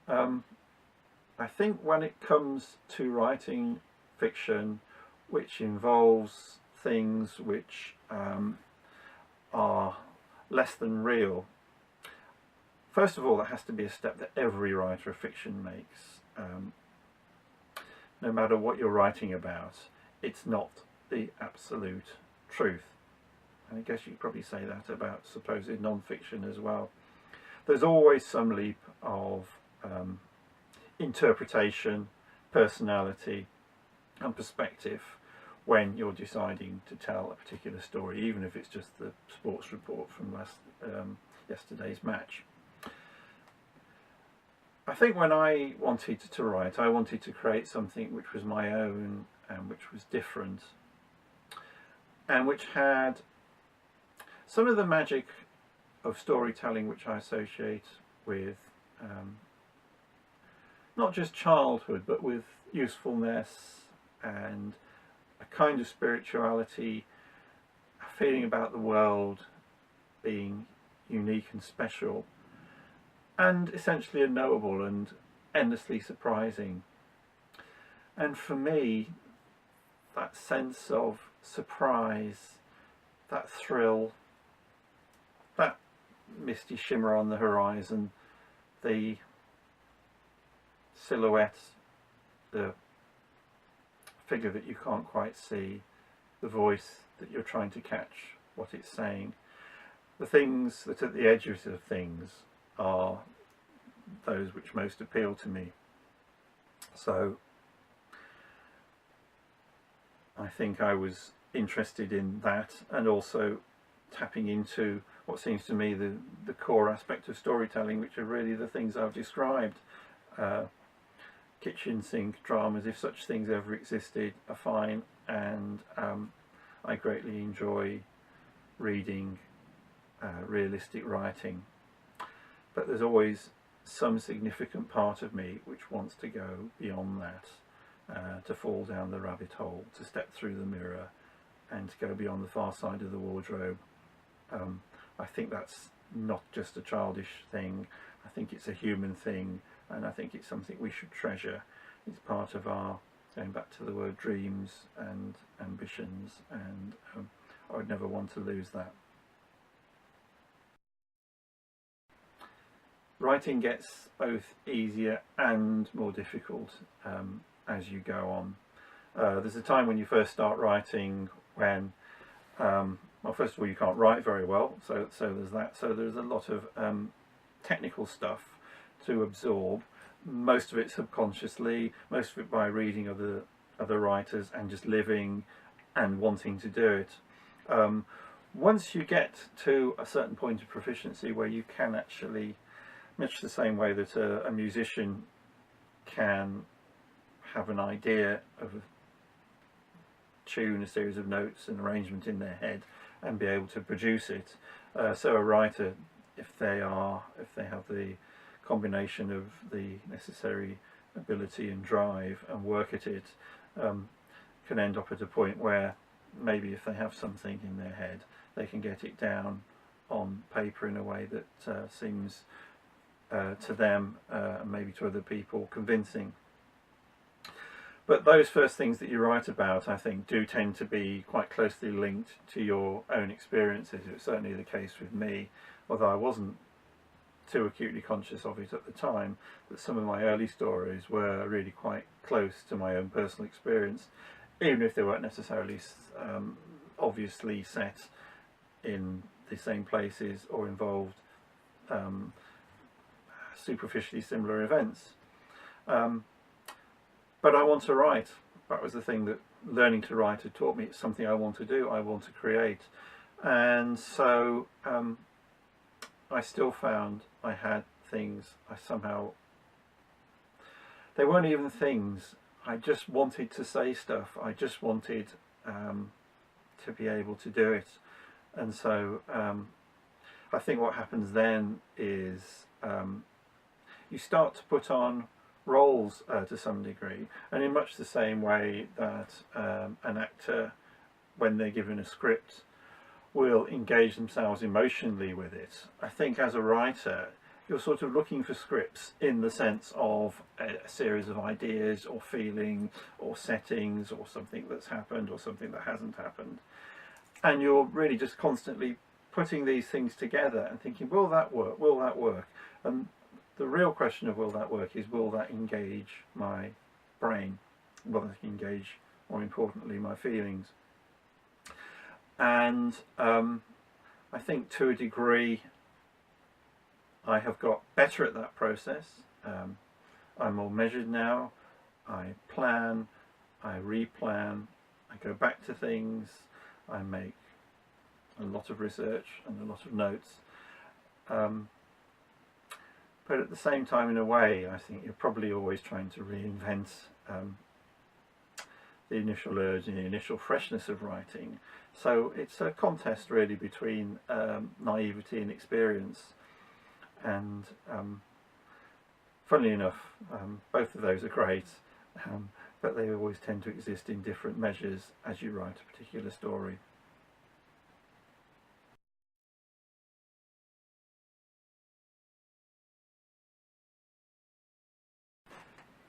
I think when it comes to writing fiction which involves things which are less than real, first of all, that has to be a step that every writer of fiction makes. No matter what you're writing about, it's not the absolute truth. And I guess you could probably say that about supposed non-fiction as well. There's always some leap of interpretation, personality and perspective when you're deciding to tell a particular story, even if it's just the sports report from yesterday's match. I think when I wanted to write, I wanted to create something which was my own and which was different and which had some of the magic of storytelling which I associate with not just childhood, but with usefulness and a kind of spirituality, a feeling about the world being unique and special, and essentially unknowable and endlessly surprising. And for me, that sense of surprise, that thrill, that misty shimmer on the horizon, the silhouette, the figure that you can't quite see, the voice that you're trying to catch what it's saying, the things that are at the edges of things are those which most appeal to me. So I think I was interested in that, and also tapping into what seems to me the core aspect of storytelling, which are really the things I've described. Kitchen sink dramas, if such things ever existed, are fine, and I greatly enjoy reading realistic writing. But there's always some significant part of me which wants to go beyond that, to fall down the rabbit hole, to step through the mirror and to go beyond the far side of the wardrobe. I think that's not just a childish thing, I think it's a human thing, and I think it's something we should treasure. It's part of our, going back to the word, dreams and ambitions, and I would never want to lose that. Writing gets both easier and more difficult as you go on. There's a time when you first start writing when, well, first of all, you can't write very well, so there's that. So there's a lot of technical stuff to absorb, most of it subconsciously, most of it by reading other writers and just living and wanting to do it. Once you get to a certain point of proficiency where you can actually, much the same way that a musician can have an idea of a tune, a series of notes, an arrangement in their head, and be able to produce it, so a writer, if they have the combination of the necessary ability and drive and work at it, can end up at a point where maybe if they have something in their head, they can get it down on paper in a way that seems to them and maybe to other people convincing. But those first things that you write about, I think, do tend to be quite closely linked to your own experiences. It was certainly the case with me, although I wasn't too acutely conscious of it at the time, that some of my early stories were really quite close to my own personal experience, even if they weren't necessarily obviously set in the same places or involved superficially similar events. But I want to write. That was the thing that learning to write had taught me. It's something I want to do, I want to create. And so I still found I had things I somehow, they weren't even things, I just wanted to say stuff, I just wanted to be able to do it. And so I think what happens then is you start to put on roles to some degree, and in much the same way that an actor, when they're given a script, will engage themselves emotionally with it. I think as a writer you're sort of looking for scripts in the sense of a series of ideas or feeling or settings or something that's happened or something that hasn't happened. And you're really just constantly putting these things together and thinking, will that work? Will that work? And the real question of will that work is, will that engage my brain? Will that engage, more importantly, my feelings? And I think to a degree I have got better at that process. I'm more measured now. I plan, I replan, I go back to things, I make a lot of research and a lot of notes. But at the same time, in a way, I think you're probably always trying to reinvent the initial urge and the initial freshness of writing. So it's a contest really between naivety and experience. And funnily enough, both of those are great, but they always tend to exist in different measures as you write a particular story.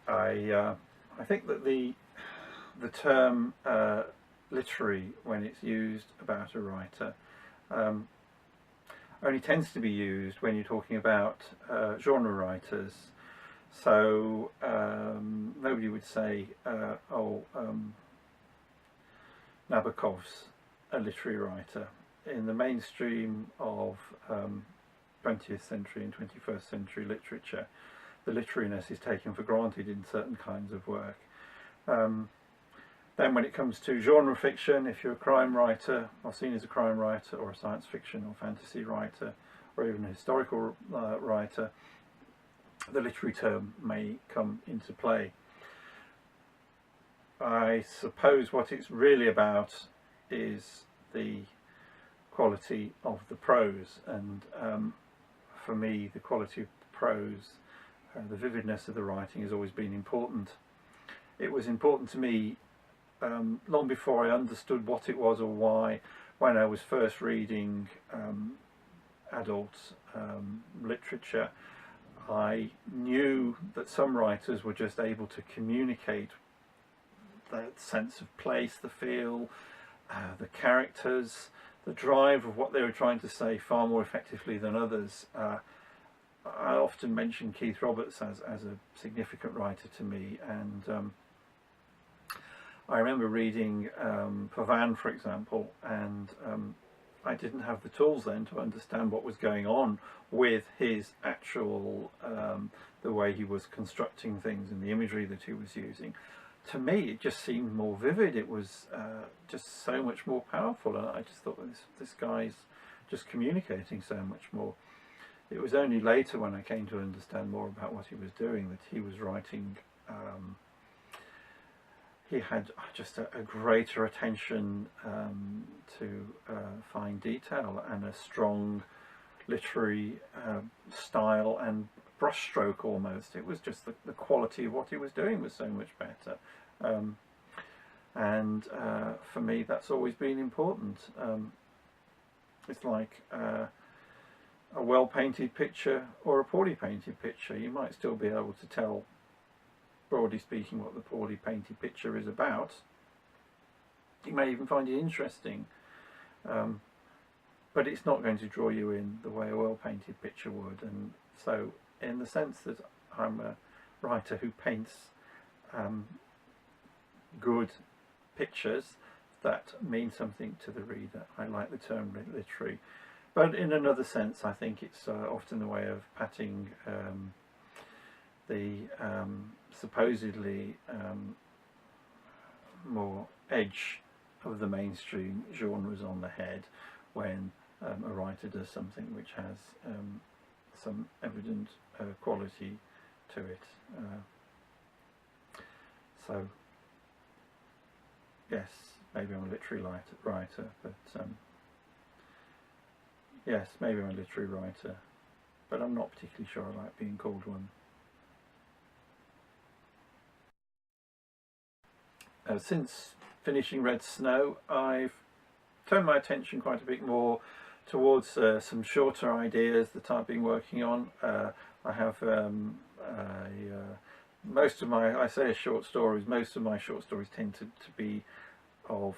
I think that the term literary, when it's used about a writer, only tends to be used when you're talking about genre writers. So nobody would say, Nabokov's a literary writer. In the mainstream of 20th century and 21st century literature, the literariness is taken for granted in certain kinds of work. Then when it comes to genre fiction, if you're a crime writer, or seen as a crime writer, or a science fiction or fantasy writer, or even a historical writer, the literary term may come into play. I suppose what it's really about is the quality of the prose, and for me the quality of the prose, the vividness of the writing has always been important. It was important to me long before I understood what it was or why. When I was first reading adult literature, I knew that some writers were just able to communicate that sense of place, the feel, the characters, the drive of what they were trying to say far more effectively than others. I often mention Keith Roberts as a significant writer to me, and I remember reading Pavan, for example, and I didn't have the tools then to understand what was going on with his actual, the way he was constructing things and the imagery that he was using. To me, it just seemed more vivid. It was just so much more powerful, and I just thought, well, this guy's just communicating so much more. It was only later when I came to understand more about what he was doing that he was writing. He had just a greater attention to fine detail and a strong literary style and brushstroke almost. It was just the quality of what he was doing was so much better. And for me, that's always been important. It's like a well-painted picture or a poorly painted picture. You might still be able to tell, broadly speaking, what the poorly painted picture is about. You may even find it interesting, but it's not going to draw you in the way a well-painted picture would. And so, in the sense that I'm a writer who paints good pictures that mean something to the reader, I like the term literary. But in another sense, I think it's often a way of patting the supposedly more edge of the mainstream genres on the head when a writer does something which has some evident quality to it. So yes, maybe I'm a literary writer, but yes, maybe I'm a literary writer, but I'm not particularly sure I like being called one. Since finishing Red Snow, I've turned my attention quite a bit more towards some shorter ideas that I've been working on. I have most of my, I say short stories, most of my short stories tend to be of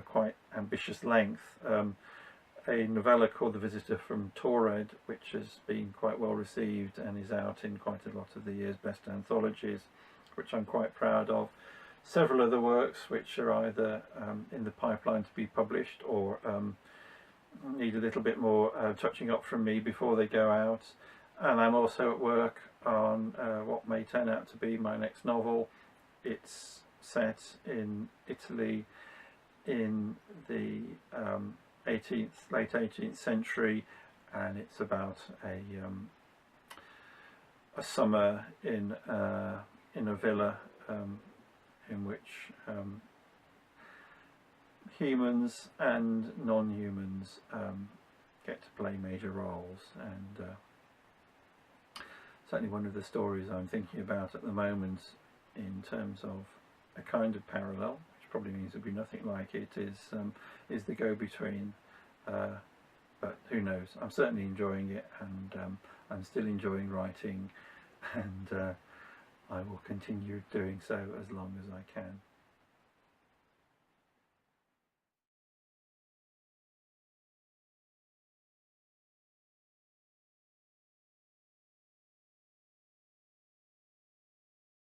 quite ambitious length. A novella called The Visitor from Torred, which has been quite well received and is out in quite a lot of the year's best anthologies, which I'm quite proud of. Several other works which are either in the pipeline to be published or need a little bit more touching up from me before they go out. And I'm also at work on what may turn out to be my next novel. It's set in Italy in the late 18th century, and it's about a summer in a villa in which humans and non-humans get to play major roles, and certainly one of the stories I'm thinking about at the moment in terms of a kind of parallel, which probably means there'll be nothing like it, is the go-between, but who knows. I'm certainly enjoying it, and I'm still enjoying writing, and I will continue doing so as long as I can.